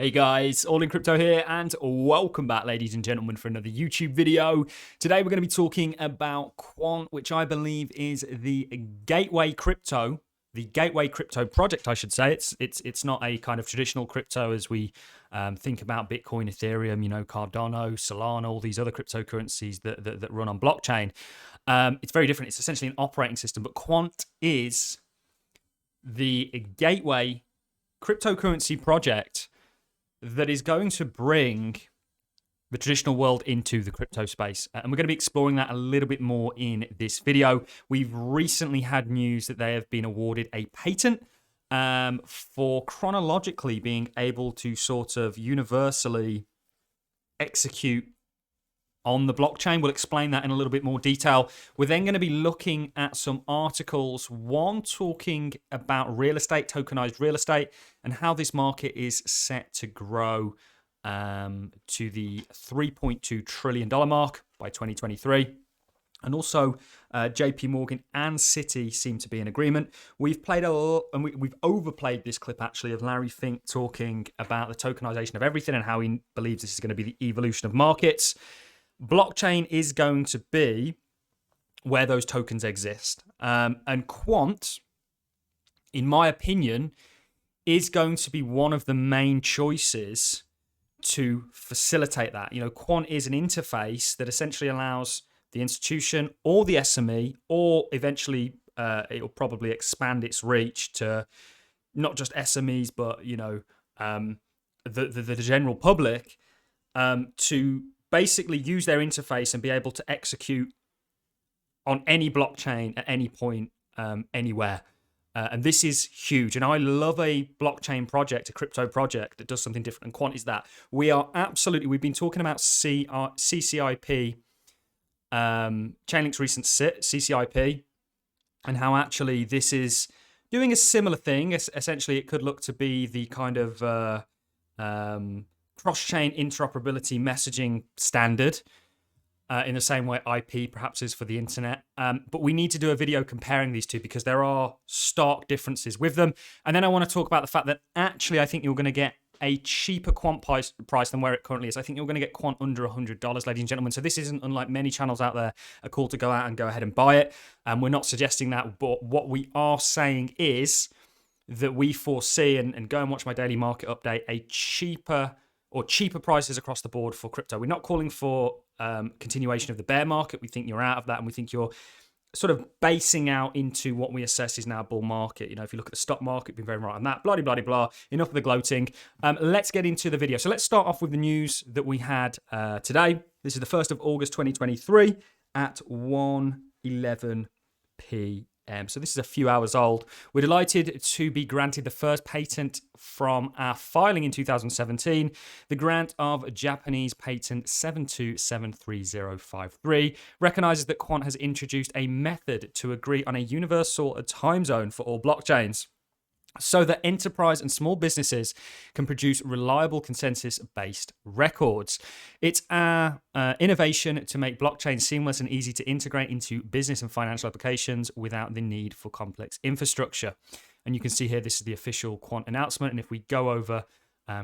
Hey guys, All in Crypto here, and welcome back, ladies and gentlemen, for another YouTube video. Today we're going to be talking about Quant, which I believe is the gateway crypto project, I should say. It's not a kind of traditional crypto as we think about Bitcoin, Ethereum, Cardano, Solana, all these other cryptocurrencies that run on blockchain. It's very different. It's essentially an operating system, but Quant is the gateway cryptocurrency project that is going to bring the traditional world into the crypto space. And we're going to be exploring that a little bit more in this video. We've recently had news that they have been awarded a patent for chronologically being able to sort of universally execute on the blockchain. We'll explain that in a little bit more detail. We're then going to be looking at some articles, one talking about real estate, tokenized real estate, and how this market is set to grow to the $3.2 trillion mark by 2023. And also, JP Morgan and Citi seem to be in agreement. We've played a lot, and we've overplayed this clip actually of Larry Fink talking about the tokenization of everything and how he believes this is going to be the evolution of markets. Blockchain is going to be where those tokens exist. And Quant, in my opinion, is going to be one of the main choices to facilitate that. Quant is an interface that essentially allows the institution or the SME, or eventually it'll probably expand its reach to not just SMEs, but the general public, to basically use their interface and be able to execute on any blockchain at any point, anywhere. And this is huge. And I love a blockchain project, a crypto project that does something different. And Quant is that. We've been talking about CCIP, Chainlink's recent CCIP, and how actually this is doing a similar thing. Essentially, it could look to be the kind of cross-chain interoperability messaging standard, in the same way IP perhaps is for the internet. But we need to do a video comparing these two because there are stark differences with them. And then I want to talk about the fact that actually I think you're going to get a cheaper Quant price than where it currently is. I think you're going to get Quant under $100, ladies and gentlemen. So this isn't, unlike many channels out there, a call to go out and go ahead and buy it. And we're not suggesting that, but what we are saying is that we foresee, and go and watch my daily market update, a cheaper prices across the board for crypto. We're not calling for continuation of the bear market. We think you're out of that, and we think you're sort of basing out into what we assess is now a bull market. If you look at the stock market, been very right on that. Blah, blah, blah, blah. Enough of the gloating. Let's get into the video. So let's start off with the news that we had today. This is the 1st of August 2023 at 1:11 p.m. So this is a few hours old. We're delighted to be granted the first patent from our filing in 2017, the grant of Japanese patent 7273053 recognizes that Quant has introduced a method to agree on a universal time zone for all blockchains, so that enterprise and small businesses can produce reliable consensus-based records. It's our innovation to make blockchain seamless and easy to integrate into business and financial applications without the need for complex infrastructure. And you can see here, this is the official Quant announcement. And if we go over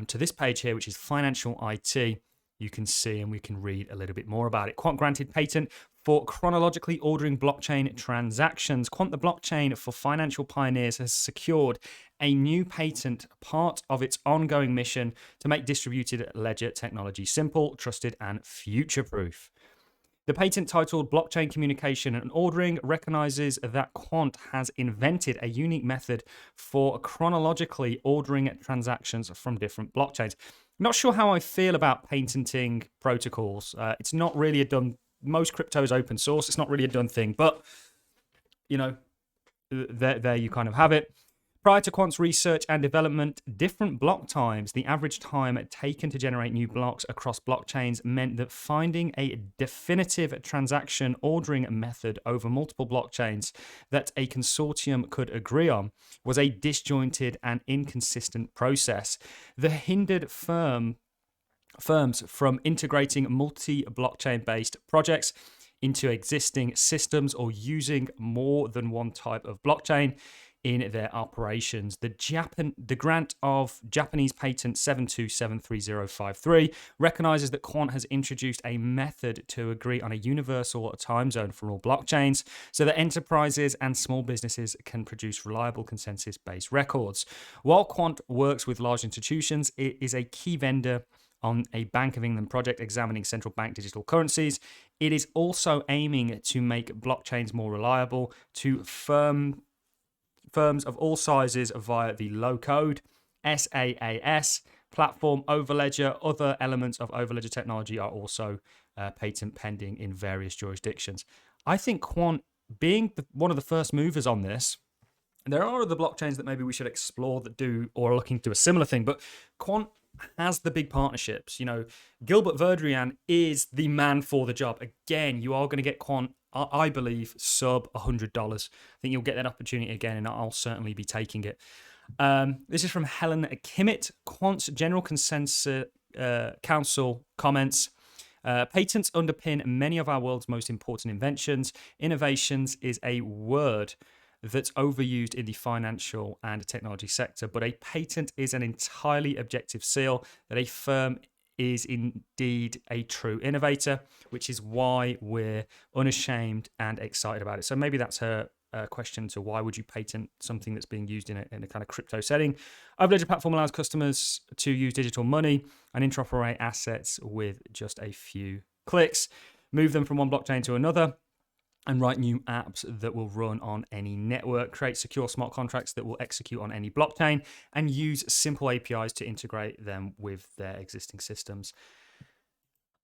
to this page here, which is Financial IT, you can see and we can read a little bit more about it. Quant granted patent for chronologically ordering blockchain transactions. Quant, the blockchain for financial pioneers, has secured a new patent, part of its ongoing mission to make distributed ledger technology simple, trusted, and future-proof. The patent, titled Blockchain Communication and Ordering, recognizes that Quant has invented a unique method for chronologically ordering transactions from different blockchains. Not sure how I feel about patenting protocols. It's not really a done. Most crypto is open source. It's not really a done thing, but there you kind of have it. Prior to Quant's research and development, different block times, the average time taken to generate new blocks across blockchains, meant that finding a definitive transaction ordering method over multiple blockchains that a consortium could agree on was a disjointed and inconsistent process that hindered firms from integrating multi-blockchain based projects into existing systems or using more than one type of blockchain. in their operations. The grant of Japanese patent 7273053 recognizes that Quant has introduced a method to agree on a universal time zone for all blockchains so that enterprises and small businesses can produce reliable consensus-based records. While Quant works with large institutions, it is a key vendor on a Bank of England project examining central bank digital currencies. It is also aiming to make blockchains more reliable to firms of all sizes via the low-code SaaS platform. Overledger, other elements of Overledger technology are also patent pending in various jurisdictions. I think Quant, being one of the first movers on this, there are other blockchains that maybe we should explore that do or are looking to do a similar thing, but Quant has the big partnerships. You know, Gilbert Verdrian is the man for the job. Again, you are going to get Quant, I believe, sub $100. I think you'll get that opportunity again, and I'll certainly be taking it. This is from Helen Kimmett. Quant's General Consensus Council comments. Patents underpin many of our world's most important inventions. Innovations is a word that's overused in the financial and technology sector, but a patent is an entirely objective seal that a firm is indeed a true innovator, which is why we're unashamed and excited about it. So maybe that's her question to why would you patent something that's being used in a kind of crypto setting. Overledger platform allows customers to use digital money and interoperate assets with just a few clicks, move them from one blockchain to another, and write new apps that will run on any network, create secure smart contracts that will execute on any blockchain, and use simple APIs to integrate them with their existing systems.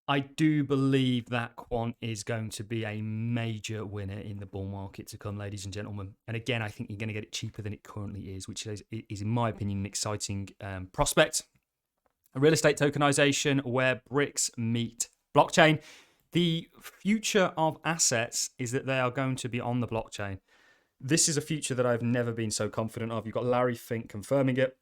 I do believe that Quant is going to be a major winner in the bull market to come, ladies and gentlemen. And again, I think you're going to get it cheaper than it currently is, which is in my opinion, an exciting prospect. A real estate tokenization where bricks meet blockchain. The future of assets is that they are going to be on the blockchain. This is a future that I've never been so confident of. You've got Larry Fink confirming it.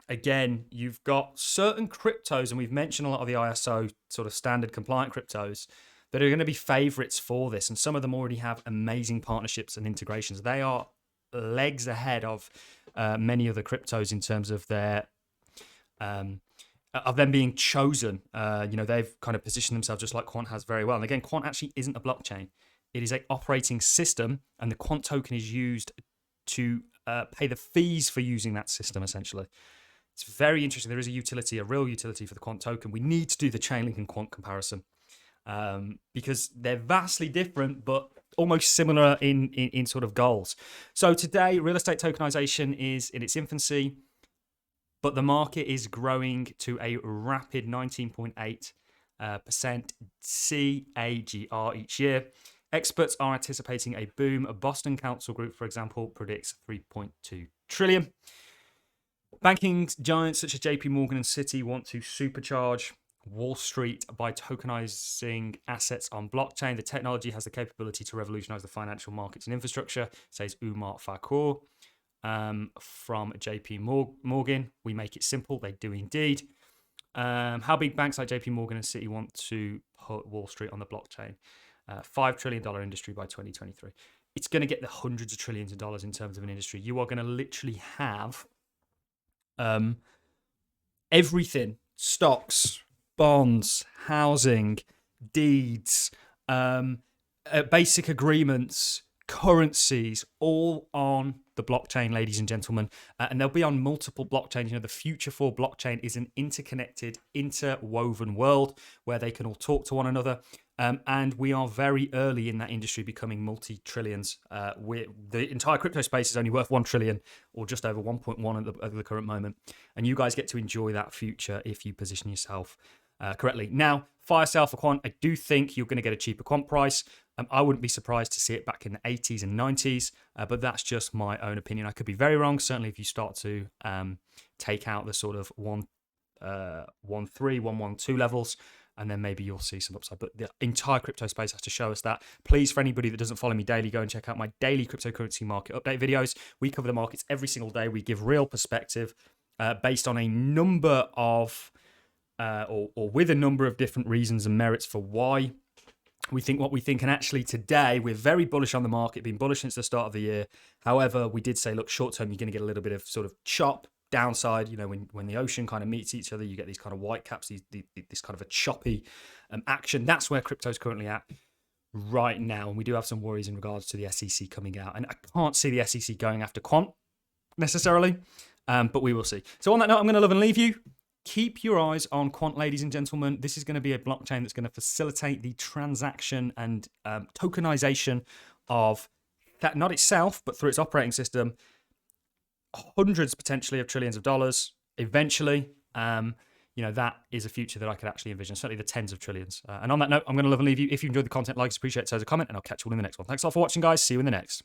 Again, you've got certain cryptos, and we've mentioned a lot of the ISO sort of standard compliant cryptos that are going to be favorites for this. And some of them already have amazing partnerships and integrations. They are legs ahead of many other cryptos in terms of their of them being chosen. They've kind of positioned themselves just like Quant has very well. And again, Quant actually isn't a blockchain. It is an operating system, and the Quant token is used to pay the fees for using that system, essentially. It's very interesting. There is a utility, a real utility for the Quant token. We need to do the Chainlink and Quant comparison because they're vastly different, but almost similar in sort of goals. So today, real estate tokenization is in its infancy, but the market is growing to a rapid 19.8% CAGR each year. Experts are anticipating a boom. A Boston Council Group, for example, predicts 3.2 trillion. Banking giants such as JP Morgan and Citi want to supercharge Wall Street by tokenizing assets on blockchain. The technology has the capability to revolutionize the financial markets and infrastructure, says Umar Fakour. From JP Morgan. We make it simple. They do indeed. How big banks like JP Morgan and Citi want to put Wall Street on the blockchain? $5 trillion industry by 2023. It's going to get the hundreds of trillions of dollars in terms of an industry. You are going to literally have everything: stocks, bonds, housing, deeds, basic agreements, currencies, all on the blockchain, ladies and gentlemen, and they'll be on multiple blockchains. You know, the future for blockchain is an interconnected, interwoven world where they can all talk to one another. And we are very early in that industry becoming multi-trillions. The entire crypto space is only worth 1 trillion or just over 1.1 at the current moment. And you guys get to enjoy that future if you position yourself correctly. Now, FireSale for Quant, I do think you're going to get a cheaper Quant price. I wouldn't be surprised to see it back in the 80s and 90s, but that's just my own opinion. I could be very wrong. Certainly, if you start to take out the sort of 1.13, 1.12 levels, and then maybe you'll see some upside. But the entire crypto space has to show us that. Please, for anybody that doesn't follow me daily, go and check out my daily cryptocurrency market update videos. We cover the markets every single day. We give real perspective based on a number of, or with a number of different reasons and merits for why We think what we think, and actually today we're very bullish on the market, been bullish since the start of the year. However, we did say, look, short term, you're going to get a little bit of sort of chop downside. You know, when the ocean kind of meets each other, you get these kind of white caps, this kind of a choppy action. That's where crypto's currently at right now. And we do have some worries in regards to the SEC coming out. And I can't see the SEC going after Quant necessarily, but we will see. So on that note, I'm going to love and leave you. Keep your eyes on Quant, ladies and gentlemen. This is going to be a blockchain that's going to facilitate the transaction and tokenization of that, not itself, but through its operating system, hundreds potentially of trillions of dollars. Eventually, that is a future that I could actually envision, certainly the tens of trillions. And on that note, I'm going to love and leave you. If you enjoyed the content, like, appreciate it, so as a comment, and I'll catch you all in the next one. Thanks a lot for watching, guys. See you in the next.